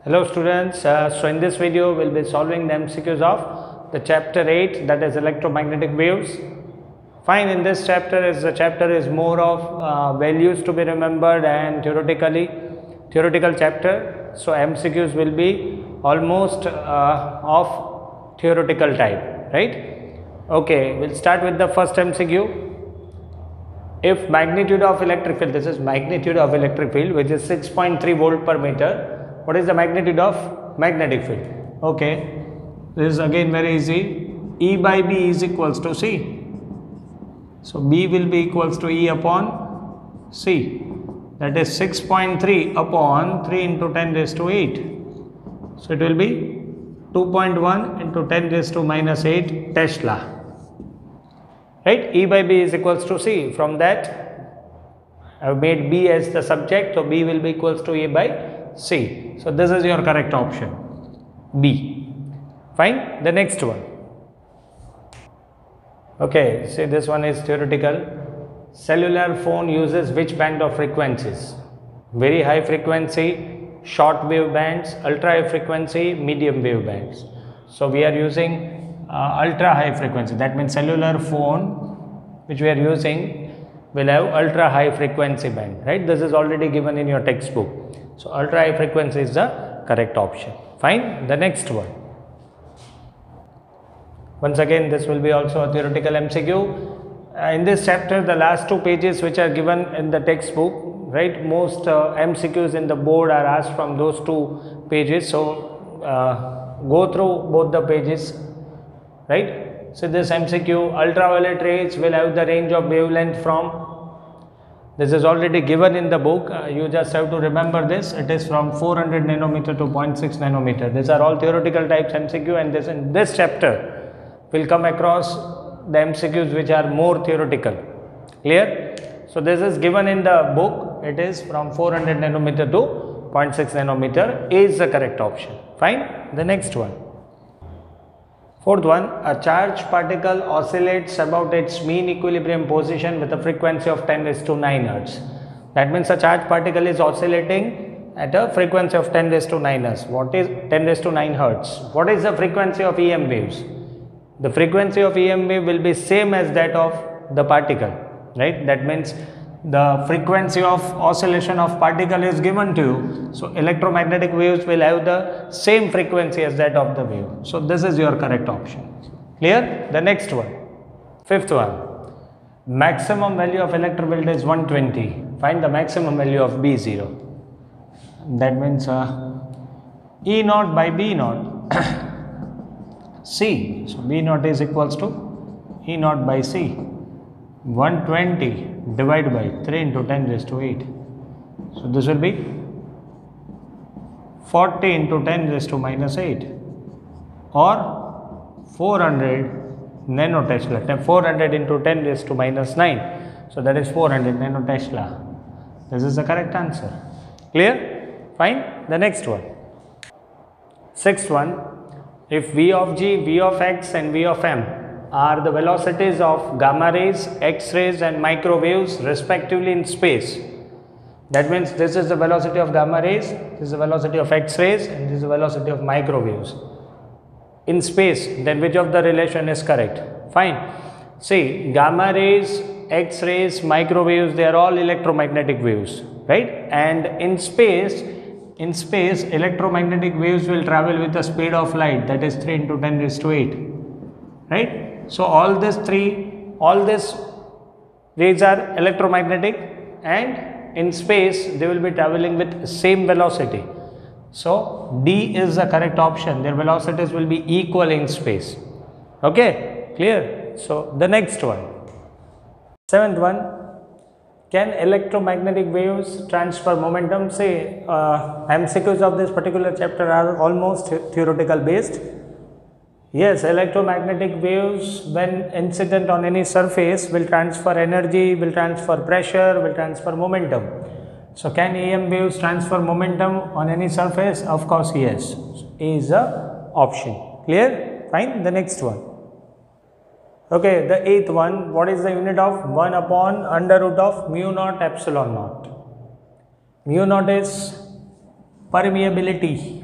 Hello students, so in this video we will be solving the MCQs of the chapter 8, that is electromagnetic waves. Fine, in this chapter the chapter is more of values to be remembered and theoretical chapter. So MCQs will be almost of theoretical type, right? Okay, we'll start with the first MCQ. If magnitude of electric field, this is magnitude of electric field, which is 6.3 volt per meter. What is the magnitude of magnetic field? Okay, this is again very easy. E by B is equals to C. So B will be equals to E upon C. That is 6.3 upon 3 into 10 raised to 8. So it will be 2.1 into 10 raised to minus 8 Tesla. Right? E by B is equals to C. From that, I have made B as the subject. So B will be equals to E by C. So this is your correct option, B. Fine. The next one. Okay, see this one is theoretical. Cellular phone uses which band of frequencies? Very high frequency, short wave bands, ultra high frequency, medium wave bands. So we are using ultra high frequency. That means cellular phone which we are using will have ultra high frequency band, right? This is already given in your textbook. So ultra high frequency is the correct option. Fine. The next one. Once again, this will be also a theoretical MCQ. In this chapter, the last two pages which are given in the textbook, right? Most MCQs in the board are asked from those two pages. So go through both the pages, right? So this MCQ, ultraviolet rays will have the range of wavelength from. This is already given in the book. You just have to remember this. It is from 400 nanometer to 0.6 nanometer. These are all theoretical types MCQ, and in this chapter will come across the MCQs which are more theoretical. Clear? So this is given in the book. It is from 400 nanometer to 0.6 nanometer is the correct option. Fine. The next one. Fourth one, a charged particle oscillates about its mean equilibrium position with a frequency of 10 raised to 9 Hertz. That means a charged particle is oscillating at a frequency of 10 raised to 9 Hertz. What is 10 raised to 9 Hertz? What is the frequency of EM waves? The frequency of EM wave will be same as that of the particle, right? That means the frequency of oscillation of particle is given to you. So electromagnetic waves will have the same frequency as that of the wave. So this is your correct option. Clear? The next one. Fifth one. Maximum value of electric field is 120. Find the maximum value of B0. That means E naught by B naught. C. So B naught is equals to E naught by C. 120 divided by 3 into 10 raised to 8. So this will be 40 into 10 raised to minus 8 or 400 nanotesla. 400 into 10 raised to minus 9. So that is 400 nanotesla. This is the correct answer. Clear? Fine. The next one. Sixth one. If V of G, V of X and V of M are the velocities of gamma rays, X-rays and microwaves respectively in space. That means this is the velocity of gamma rays, this is the velocity of X-rays and this is the velocity of microwaves in space. Then which of the relation is correct? Fine. See, gamma rays, X-rays, microwaves, they are all electromagnetic waves, right? And in space electromagnetic waves will travel with the speed of light, that is 3 into 10 raised to 8, right? So all these rays are electromagnetic, and in space they will be traveling with same velocity. So D is the correct option. Their velocities will be equal in space. Okay, clear? So the next one. Seventh one. Can electromagnetic waves transfer momentum? Say MCQs of this particular chapter are almost theoretical based. Yes, electromagnetic waves when incident on any surface will transfer energy, will transfer pressure, will transfer momentum. So can EM waves transfer momentum on any surface? Of course yes. A is the option. Clear? Fine. The next one. Okay, the eighth one. What is the unit of 1 upon under root of mu naught epsilon naught? Mu naught is permeability.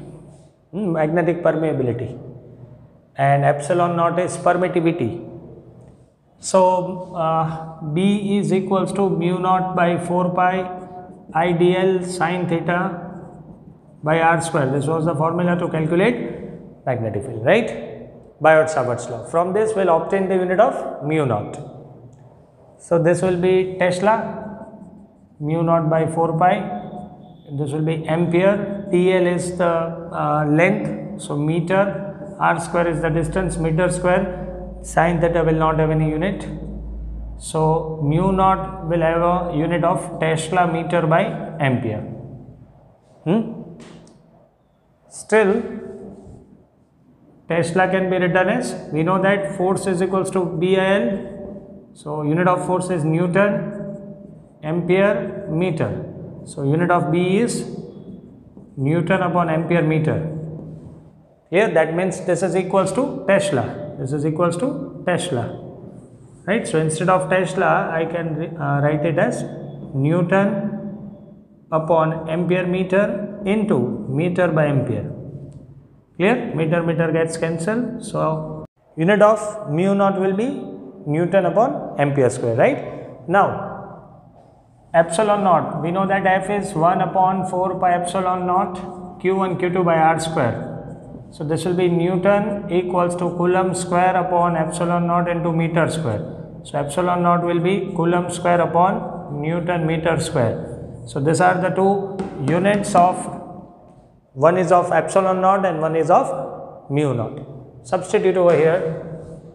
magnetic permeability, and epsilon naught is permittivity. So B is equals to mu naught by 4 pi I dl sine theta by r square. This was the formula to calculate magnetic field, right? Biot-Savart's law. From this we will obtain the unit of mu naught. So this will be Tesla, mu naught by 4 pi. This will be ampere. TL is the length, so meter. R square is the distance, meter square. Sine theta will not have any unit. So mu naught will have a unit of Tesla meter by ampere. Still, Tesla can be written as, we know that force is equals to BIL. So unit of force is Newton, ampere, meter. So unit of B is Newton upon ampere meter. Here that means this is equals to Tesla. This is equals to Tesla. Right? So instead of Tesla, I can write it as Newton upon ampere meter into meter by ampere. Clear? Meter gets cancelled. So unit of mu naught will be Newton upon ampere square, right? Now epsilon naught, we know that F is 1 upon 4 pi epsilon naught Q1 Q2 by R square. So this will be Newton equals to Coulomb square upon epsilon naught into meter square. So epsilon naught will be Coulomb square upon Newton meter square. So these are the two units of, one is of epsilon naught and one is of mu naught. Substitute over here.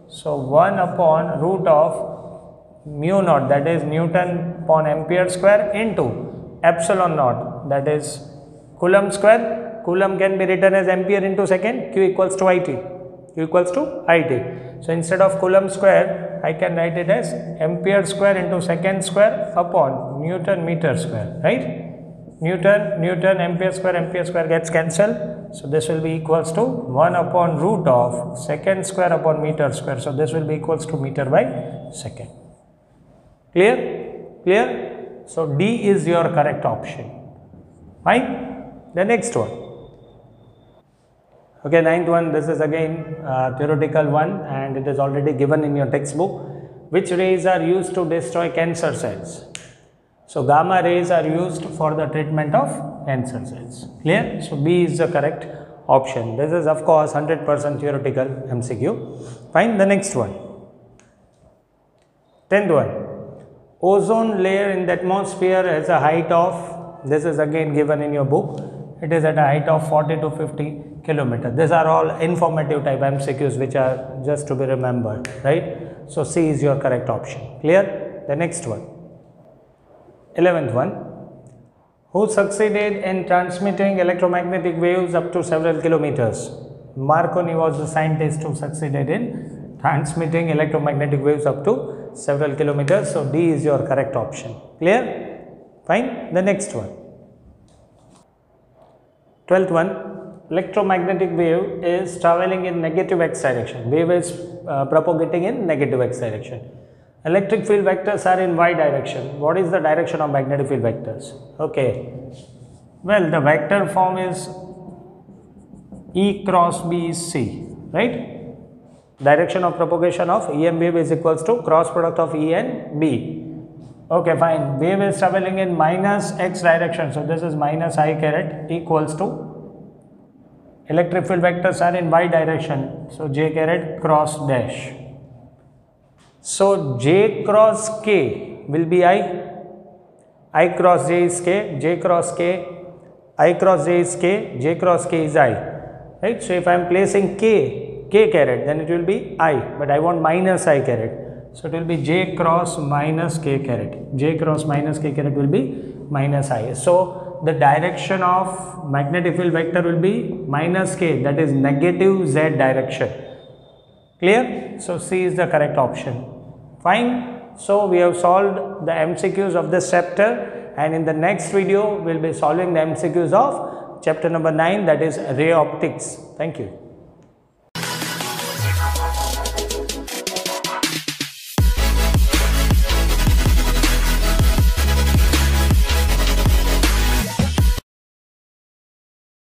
So 1 upon root of mu naught, that is Newton upon ampere square, into epsilon naught, that is Coulomb square. Coulomb can be written as ampere into second. Q equals to IT. Q equals to IT. So instead of Coulomb square, I can write it as ampere square into second square upon Newton meter square, right? Newton, ampere square gets cancelled. So this will be equals to 1 upon root of second square upon meter square. So this will be equals to meter by second. Clear? Clear? So D is your correct option. Fine? The next one. Okay, ninth one, this is again theoretical one and it is already given in your textbook. Which rays are used to destroy cancer cells? So gamma rays are used for the treatment of cancer cells. Clear? So B is the correct option. This is of course 100% theoretical MCQ. Fine, the next one. 10th one. Ozone layer in the atmosphere has a height of, this is again given in your book. It is at a height of 40 to 50 kilometers. These are all informative type MCQs which are just to be remembered, right? So C is your correct option. Clear? The next one. 11th one. Who succeeded in transmitting electromagnetic waves up to several kilometers? Marconi was the scientist who succeeded in transmitting electromagnetic waves up to several kilometers. So D is your correct option. Clear? Fine. The next one. 12th one. Electromagnetic wave is traveling in negative x direction. Wave is propagating in negative x direction. Electric field vectors are in y direction. What is the direction of magnetic field vectors? Okay. Well, the vector form is E cross B is C, right? Direction of propagation of EM wave is equals to cross product of E and B. Okay, fine. Wave is traveling in minus x direction. So this is minus I caret equals to electric field vectors are in y direction. So J caret cross dash. So J cross K will be I cross J is K, J cross K, I cross J is K, J cross K is I. Right? So if I am placing K caret, then it will be I, but I want minus I caret. So it will be J cross minus K caret. J cross minus K caret will be minus I. So the direction of magnetic field vector will be minus K, that is negative Z direction. Clear? So C is the correct option. Fine. So we have solved the MCQs of this chapter, and in the next video we will be solving the MCQs of chapter number 9, that is ray optics. Thank you.